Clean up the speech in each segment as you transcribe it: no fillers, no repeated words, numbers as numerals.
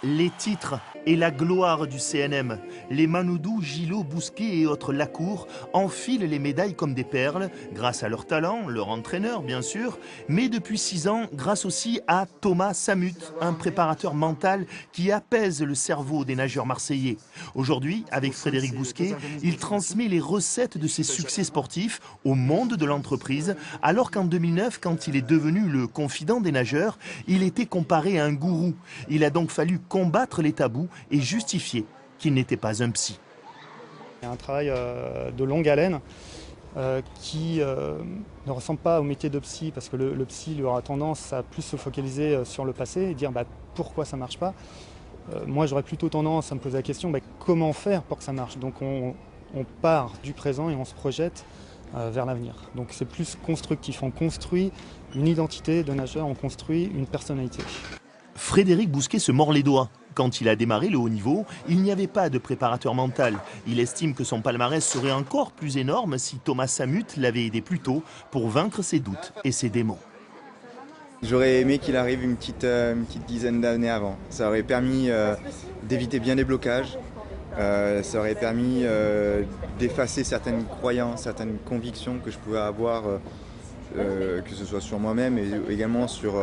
Les titres et la gloire du CNM. Les Manoudou, Gillot, Bousquet et autres Lacour enfilent les médailles comme des perles, grâce à leur talent, leur entraîneur bien sûr, mais depuis 6 ans, grâce aussi à Thomas Samut, un préparateur mental qui apaise le cerveau des nageurs marseillais. Aujourd'hui, avec Frédéric Bousquet, il transmet les recettes de ses succès sportifs au monde de l'entreprise, alors qu'en 2009, quand il est devenu le confident des nageurs, il était comparé à un gourou. Il a donc fallu combattre les tabous et justifier qu'il n'était pas un psy. Il y a un travail de longue haleine qui ne ressemble pas au métier de psy, parce que le psy lui aura tendance à plus se focaliser sur le passé et dire pourquoi ça ne marche pas. Moi j'aurais plutôt tendance à me poser la question comment faire pour que ça marche. Donc on part du présent et on se projette vers l'avenir. Donc c'est plus constructif, on construit une identité de nageur, on construit une personnalité. Frédéric Bousquet se mord les doigts. Quand il a démarré le haut niveau, il n'y avait pas de préparateur mental. Il estime que son palmarès serait encore plus énorme si Thomas Samut l'avait aidé plus tôt pour vaincre ses doutes et ses démons. J'aurais aimé qu'il arrive une petite dizaine d'années avant. Ça aurait permis d'éviter bien des blocages. Ça aurait permis d'effacer certaines croyances, certaines convictions que je pouvais avoir, que ce soit sur moi-même et également sur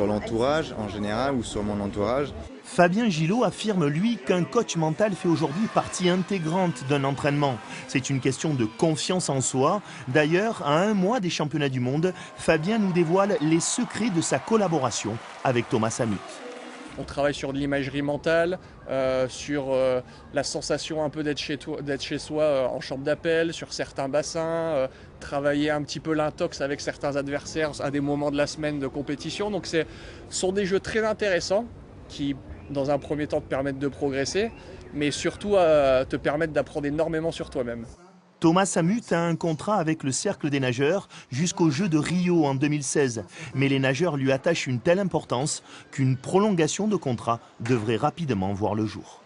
l'entourage en général ou sur mon entourage. Fabien Gillot affirme, lui, qu'un coach mental fait aujourd'hui partie intégrante d'un entraînement. C'est une question de confiance en soi. D'ailleurs, à 1 mois des championnats du monde, Fabien nous dévoile les secrets de sa collaboration avec Thomas Samut. On travaille sur de l'imagerie mentale, sur la sensation un peu d'être chez soi en chambre d'appel, sur certains bassins, travailler un petit peu l'intox avec certains adversaires à des moments de la semaine de compétition. Donc ce sont des jeux très intéressants qui, dans un premier temps, te permettent de progresser, mais surtout te permettent d'apprendre énormément sur toi-même. Thomas Samut a un contrat avec le Cercle des nageurs jusqu'aux Jeux de Rio en 2016. Mais les nageurs lui attachent une telle importance qu'une prolongation de contrat devrait rapidement voir le jour.